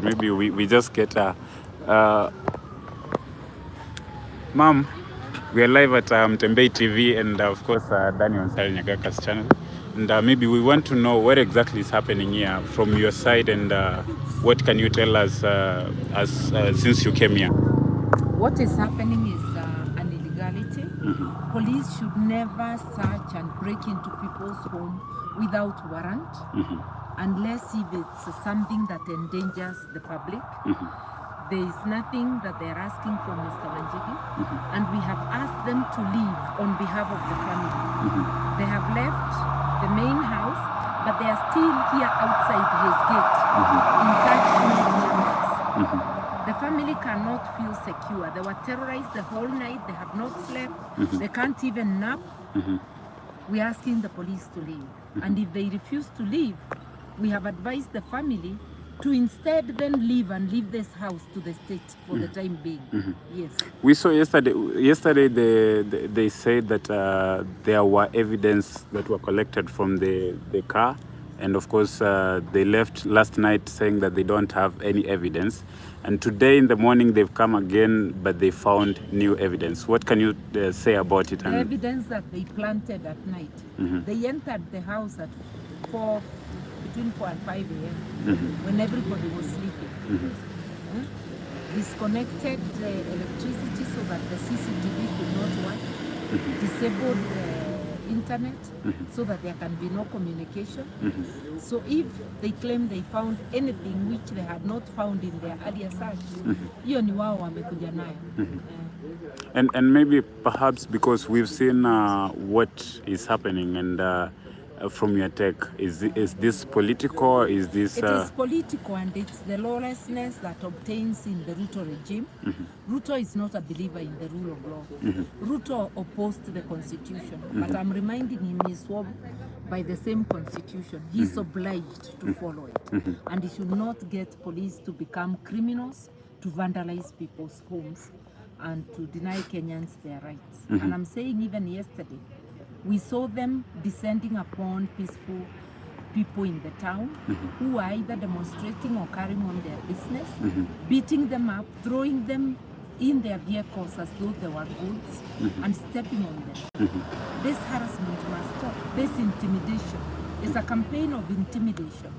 channel. Maybe we just get Mom, we are live at MUTEMBEI TV and of course Danny ONSARE NYAGAKA's channel. And maybe we want to know what exactly is happening here from your side, and what can you tell us since you came here? What is happening is an illegality. Police should never search and break into people's home without warrant, unless if it's something that endangers the public. There is nothing that they are asking from Mr. Wanjigi, and we have asked them to leave on behalf of the family. They have left the main house, but they are still here outside his gate in such moments. The family cannot feel secure. They were terrorized the whole night. They have not slept. They can't even nap. We're asking the police to leave. And if they refuse to leave, we have advised the family to instead then leave and leave this house to the state for the time being. Yes. We saw yesterday they said that there were evidence that were collected from the car, and of course they left last night saying that they don't have any evidence, and today in the morning they've come again, but they found new evidence. What can you say about it? The evidence that they planted at night. They entered the house at between 4 and 5 a.m. when everybody was sleeping. Disconnected the electricity so that the CCTV could not work. Disabled the internet so that there can be no communication. So if they claim they found anything which they had not found in their earlier search, hiyo ni wao wamekuja nayo. And maybe perhaps because we've seen what is happening, and from your take, is this political? Is this? It is political, and it's the lawlessness that obtains in the Ruto regime. Ruto is not a believer in the rule of law. Ruto opposed the constitution, but I'm reminding him he's sworn by the same constitution. He's obliged to follow it, and he should not get police to become criminals, to vandalize people's homes, and to deny Kenyans their rights. And I'm saying even yesterday, we saw them descending upon peaceful people in the town who were either demonstrating or carrying on their business, beating them up, throwing them in their vehicles as though they were goods, and stepping on them. This harassment must stop. This intimidation is a campaign of intimidation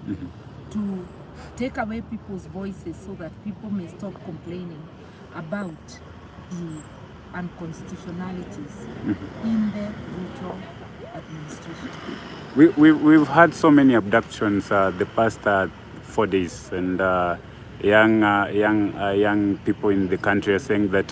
to take away people's voices so that people may stop complaining about the unconstitutionalities in the Ruto administration. We've had so many abductions the past 4 days, and young people in the country are saying that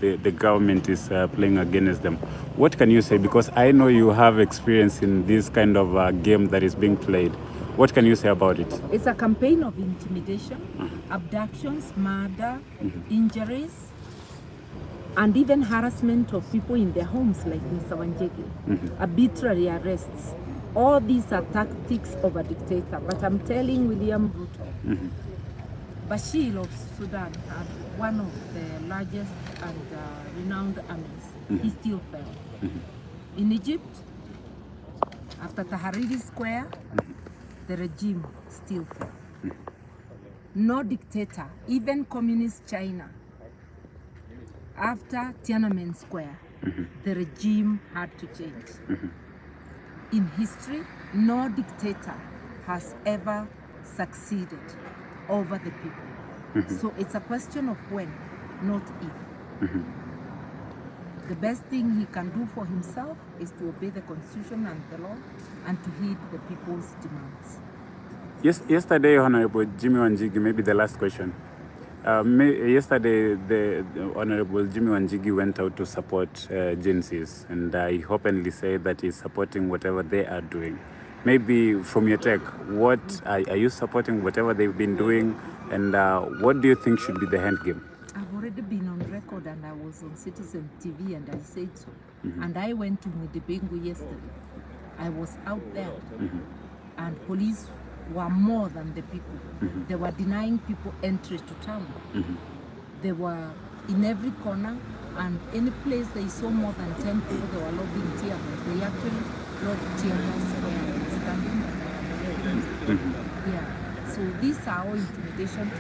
the government is playing against them. What can you say? Because I know you have experience in this kind of game that is being played. What can you say about it? It's a campaign of intimidation, abductions, murder, injuries, and even harassment of people in their homes, like Mr. Wanjigi, arbitrary arrests. All these are tactics of a dictator. But I'm telling William Ruto, Bashir of Sudan had one of the largest and renowned armies. He still fell. In Egypt, after Tahrir Square, the regime still fell. No dictator, even communist China, after Tiananmen Square, the regime had to change. In history, no dictator has ever succeeded over the people. So it's a question of when, not if. The best thing he can do for himself is to obey the constitution and the law, and to heed the people's demands. Yesterday, Honorable Jimmy Wanjigi, maybe the last question. Yesterday, the Honorable Jimmy Wanjigi went out to support agencies, and he openly said that he's supporting whatever they are doing. Maybe from your take, what are you supporting whatever they've been doing, and what do you think should be the end game? I've already been on record, and I was on Citizen TV, and I said so. And I went to MUTEMBEI yesterday. I was out there, and police were more than the people. They were denying people entry to town. They were in every corner, and any place they saw more than 10 people, they were lobbing tear gas. They actually lobbed tear gas where I was standing. Yeah. So these are all intimidation